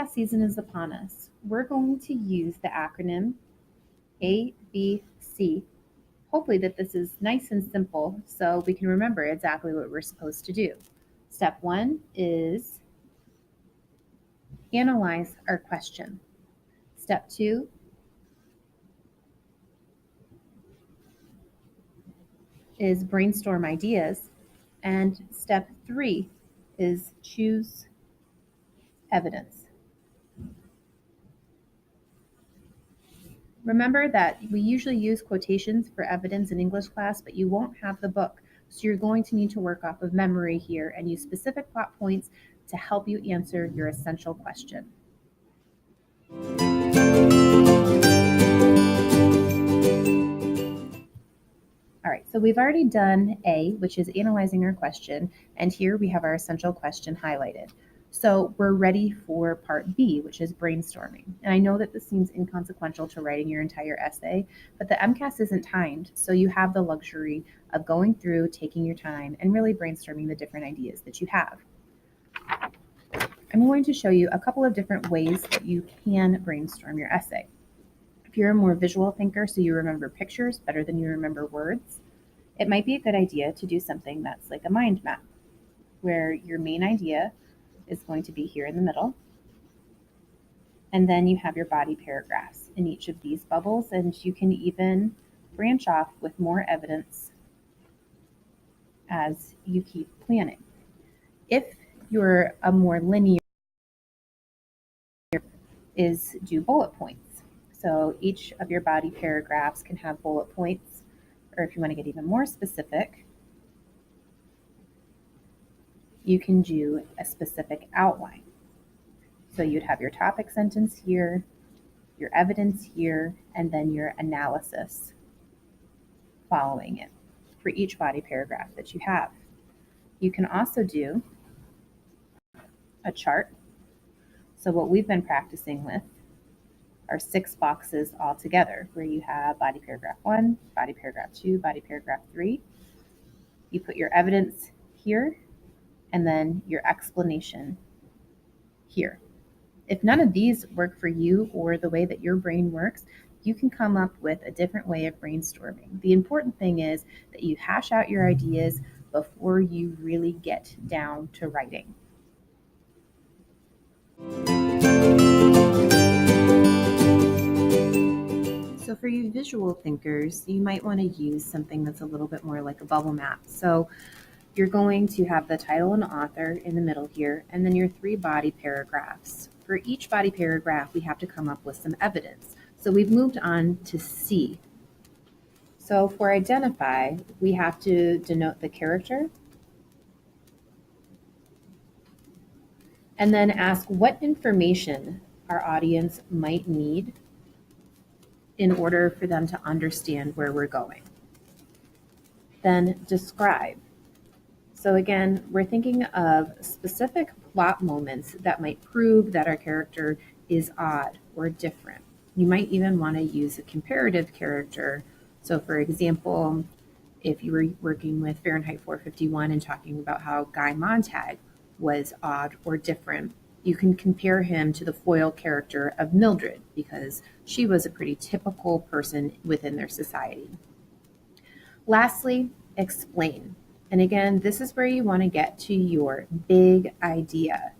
MCAS season is upon us. We're going to use the acronym ABC. Hopefully that this is nice and simple so we can remember exactly what we're supposed to do. Step 1 is analyze our question. Step 2 is brainstorm ideas. And step 3 is choose evidence. Remember that we usually use quotations for evidence in English class, but you won't have the book. So you're going to need to work off of memory here and use specific plot points to help you answer your essential question. All right, so we've already done A, which is analyzing our question, and here we have our essential question highlighted. So we're ready for part B, which is brainstorming. And I know that this seems inconsequential to writing your entire essay, but the MCAS isn't timed, so you have the luxury of going through, taking your time, and really brainstorming the different ideas that you have. I'm going to show you a couple of different ways that you can brainstorm your essay. If you're a more visual thinker, so you remember pictures better than you remember words, it might be a good idea to do something that's like a mind map, where your main idea is going to be here in the middle, and then you have your body paragraphs in each of these bubbles, and you can even branch off with more evidence as you keep planning. If you're a more linear, is do bullet points. So each of your body paragraphs can have bullet points, or if you want to get even more specific, you can do a specific outline. So you'd have your topic sentence here, your evidence here, and then your analysis following it for each body paragraph that you have. You can also do a chart. So what we've been practicing with are 6 boxes all together, where you have body paragraph 1, body paragraph 2, body paragraph 3. You put your evidence here, and then your explanation here. If none of these work for you or the way that your brain works, you can come up with a different way of brainstorming. The important thing is that you hash out your ideas before you really get down to writing. So for you visual thinkers, you might want to use something that's a little bit more like a bubble map. So you're going to have the title and author in the middle here, and then your 3 body paragraphs. For each body paragraph, we have to come up with some evidence. So we've moved on to C. So for identify, we have to denote the character, and then ask what information our audience might need in order for them to understand where we're going. Then describe. So again, we're thinking of specific plot moments that might prove that our character is odd or different. You might even want to use a comparative character. So for example, if you were working with Fahrenheit 451 and talking about how Guy Montag was odd or different, you can compare him to the foil character of Mildred because she was a pretty typical person within their society. Lastly, explain. And again, this is where you want to get to your big idea.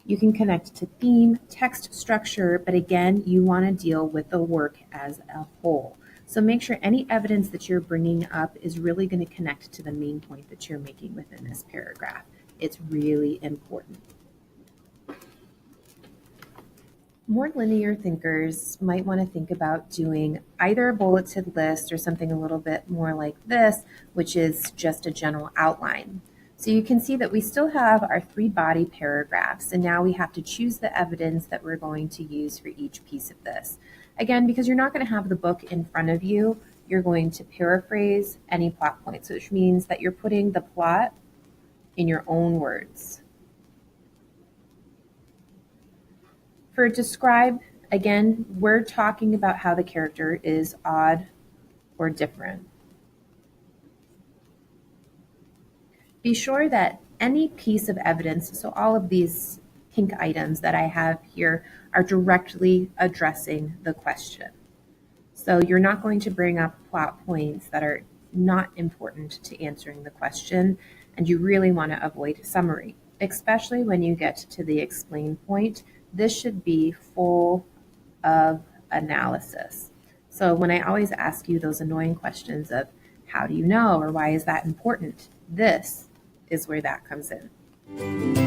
You can connect to theme, text structure, but again, you want to deal with the work as a whole. So make sure any evidence that you're bringing up is really going to connect to the main point that you're making within this paragraph. It's really important. More linear thinkers might want to think about doing either a bulleted list or something a little bit more like this, which is just a general outline. So you can see that we still have our 3 body paragraphs, and now we have to choose the evidence that we're going to use for each piece of this. Again, because you're not going to have the book in front of you, you're going to paraphrase any plot points, which means that you're putting the plot in your own words. For describe, again, we're talking about how the character is odd or different. Be sure that any piece of evidence, so all of these pink items that I have here are directly addressing the question. So you're not going to bring up plot points that are not important to answering the question, and you really want to avoid summary, especially when you get to the explain point. This should be full of analysis. So when I always ask you those annoying questions of how do you know or why is that important, this is where that comes in.